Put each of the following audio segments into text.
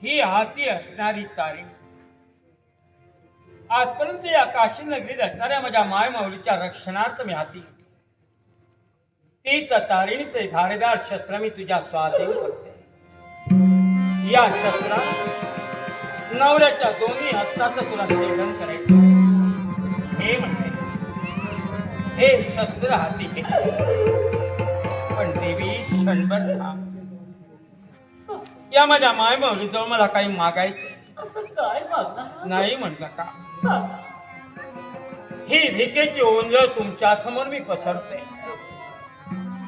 ही हाती असणारी तारीख आजपर्यंत या काशी नगरीत असणाऱ्या माझ्या मायमाऊलीच्या रक्षणार्थ मी हाती घेतली. तीच तारिणी ते धारेदार शस्त्र मी तुझ्या स्वाधीन करते. या शस्त्रा नवऱ्याच्या दोन्ही हस्ताचं तुला सेवन करायचं हे म्हणते. हे शस्त्र हाती घे, पण देवी क्षणभर थांब. या माझ्या मायमाऊलीजवळ मला काही मागायचं असं काय मागणार नाही म्हटलं का? सांगा. ही भिकेची ओंजळ तुमच्या समोर मी पसरते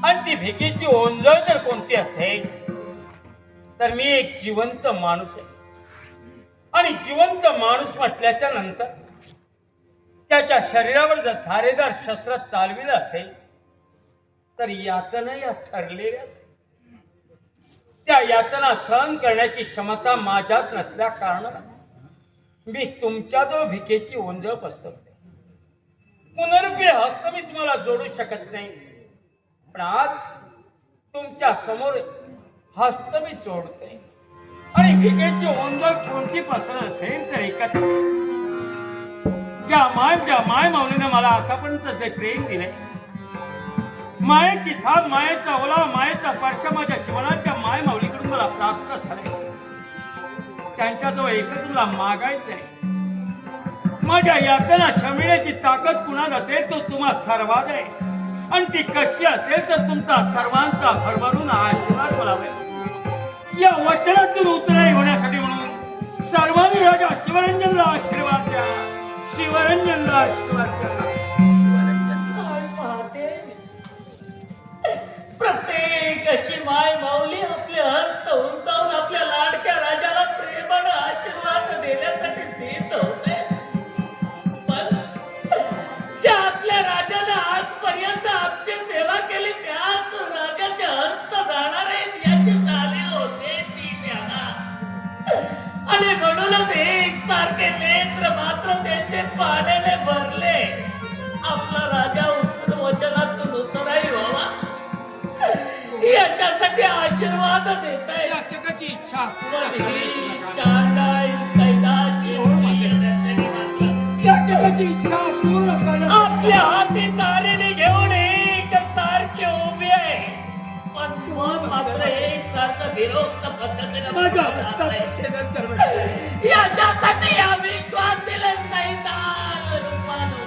आणि ती भिकेची ओंजळ जर कोणती असेल तर मी एक जिवंत माणूस आहे. आणि जिवंत माणूस म्हटल्याच्या नंतर त्याच्या शरीरावर जर धारेदार शस्त्र चालविलं असेल तर यातना या ठरलेल्याच. त्या यातना सहन करण्याची क्षमता माझ्यात नसल्या कारणाने मी तुमच्याजवळ भिकेची ओंजळ पसरते. पुनरुपे हस्त मी तुम्हाला जोडू शकत नाही, पण आज तुमच्या समोर हस्त मी जोडते. आणि भिकेची ओंजळ कोणती पसरत असेल तर एकच. ज्या माय माऊलीने मला आतापर्यंत जे प्रेम दिले, मायेची थाप, मायेचा ओलावा, मायेचा स्पर्श माझ्या जीवनाच्या माय माऊलीकडून मला प्राप्त झाले. त्यांच्याजवळ एकच मला मागायचं आहे. माझ्या यातना शमिण्याची ताकद कुणात असेल तो तुम्हा सर्वात आहे. आणि ती कशी असेल तर तुमचा सर्वांचा भरभरून आशीर्वाद मला मिळेल. या वचनातून उतराई होण्यासाठी म्हणून सर्वांनी राजा शिवरंजनला आशीर्वाद द्या. शिवरंजनला आशीर्वाद द्या. प्रत्येक अशी माय माऊली आपले हस्त उंचावून आपल्या लाडक्या राजाला प्रेमानं आशीर्वाद देण्यासाठी सिद्ध होते. पण ज्या आपल्या राजाने आजपर्यंत आमची सेवा केली त्याच राजाचे हस्त जाणार आहेत याची जाणीव होते ती त्यांना. आणि म्हणूनच एकसारखे नेत्र मात्र त्यांचे पाण्याने भरले. आपला राजा उत्तर वचनातून उतराई व्हावा याच्यासाठी आशीर्वाद देत आहे. याचकाची इच्छा पूर्ण करणं आपल्या हाती तारेने घेऊन एक सारखे उभे आहे. पण मन मात्र एक सारखं विरोक्त पद्धतीने याच्यासाठी या विश्वास दिले सैतान रूपानं.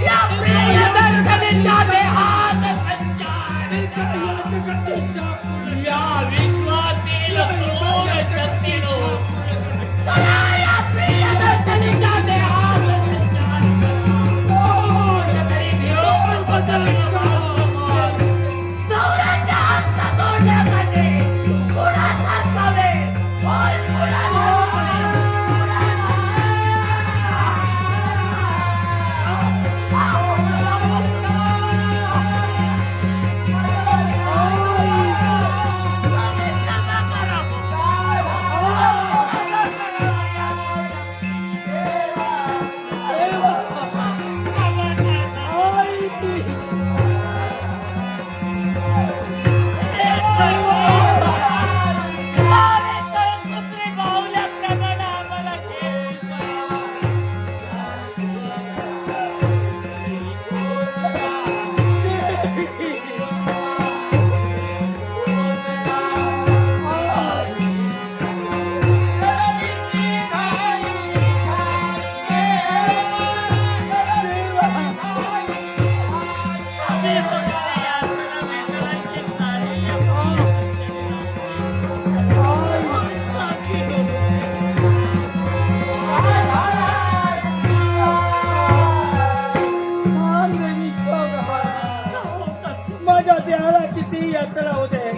या प्रियदर्शनीच्या देहात संचार या विश्वातील क्रूर शक्तीनो या प्रियदर्शनीच्या देहात संचार तरी घेऊन नवऱ्याच्या हात तोडण्यासाठी कोणाचा चावे माझ्या देहाला किती यात्रा होते.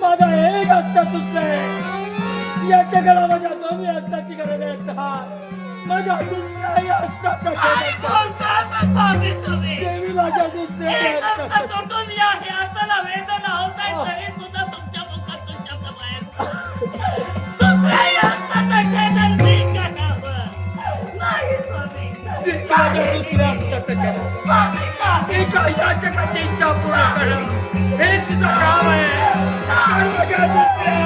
माझा एक हस्ता तुटलाय. या जगाला माझ्या दोन्ही हस्ताची गरज आहे. माझ्या दुसऱ्याही हस्ताचा देवी माझ्या दुसऱ्या दुसऱ्या केलं एका याचकाची इच्छा पूर्ण करणं हे तुझं काम आहे. तर माझ्या दुसऱ्या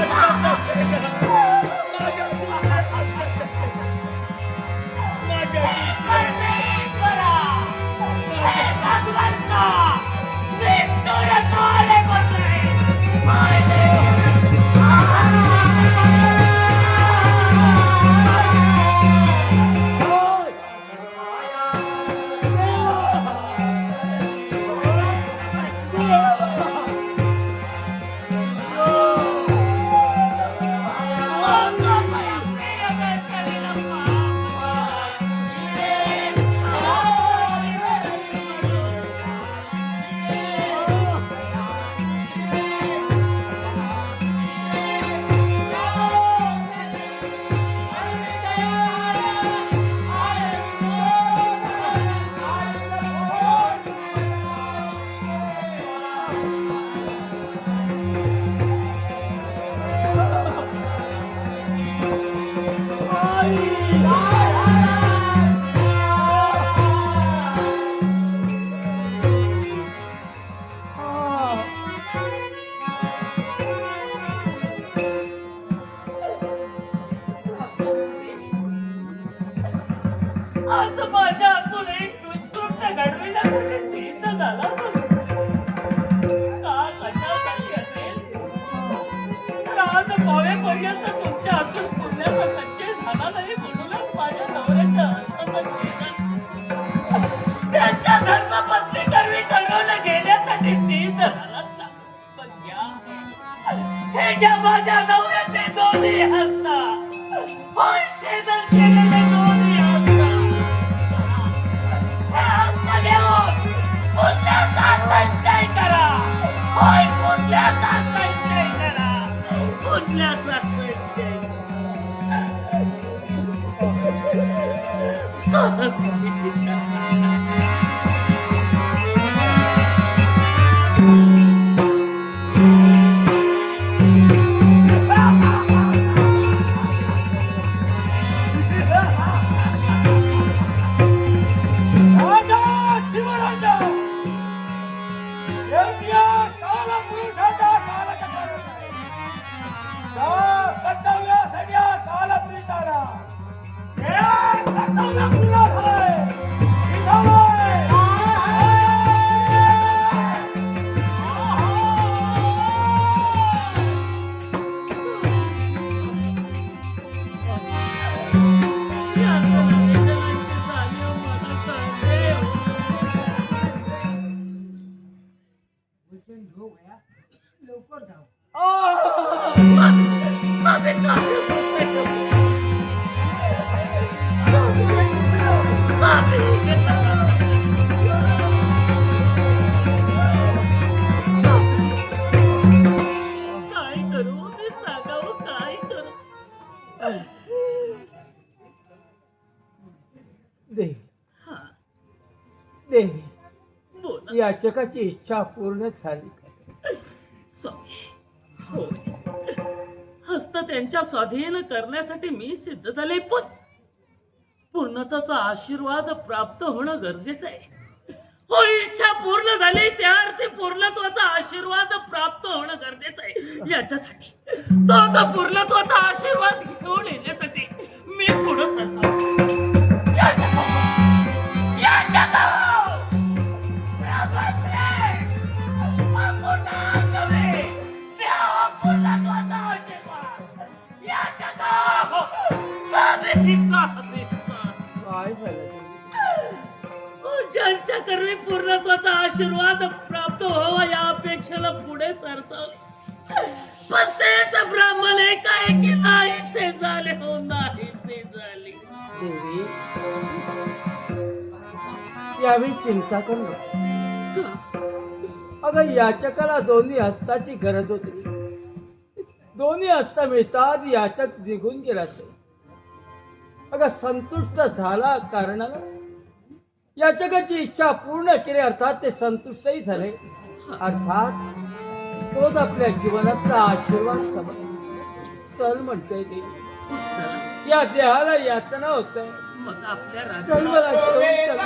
आज माझ्या हातून एक दुष्कृत्य घडविण्यासाठी सिद्ध झाला का कशासाठी असेल तर आज गोव्यापर्यंत तुमच्या हातून पुण्याचा संचय झाला नाही म्हणूनच माझ्या नवऱ्याच्या हस्ताचा छेदन त्यांच्या धर्मपत्नी करवी कळवलं गेल्यासाठी सिद्ध झाला. पण हे घ्या माझ्या नवऱ्याचे दोन्ही हस्ता होय छेदन केलेले दोन्ही हस्ता पुण्याचा संचय करा. होय पुण्याचा संचय करा. पुण्याचा संचय लवकर जाऊ. काय करू मी सांगावं काय करू. देवी देवी बोला याचकाची इच्छा पूर्ण झाली का? स्वामी होय हस्त त्यांच्या स्वाधीन करण्यासाठी मी सिद्ध झाले पण पूर्णत्वाचा आशीर्वाद प्राप्त होणं गरजेचं आहे. हो इच्छा पूर्ण झाली त्या अर्थी पूर्णत्वाचा आशीर्वाद प्राप्त होणं गरजेचं आहे. याच्यासाठी तो आता पूर्णत्वाचा आशीर्वाद घेऊन येण्यासाठी मी पुढं सरसावतो. काय झालं देवी? ज्यांच्या कर्मी पूर्णत्वाचा आशीर्वाद प्राप्त व्हावा या अपेक्षेला पुढे सरसावले पण तेच ब्राह्मण एकाएकी नाहीसे झाले हो नाहीसे झाले. देवी यावेळी चिंता करू नका. अगं याचकाला दोन्ही हस्ताची गरज होती. दोन्ही हस्त मिळतात याचक निघून गेला असेल. अगं संतुष्ट झाला कारणाला याचकाची इच्छा पूर्ण केली अर्थात ते संतुष्टही झाले. अर्थात तोच आपल्या जीवनातला आशीर्वाद समज चल म्हणतोय देवी. या देहाला यातना होत मग आपल्या चल मला घेऊन चल.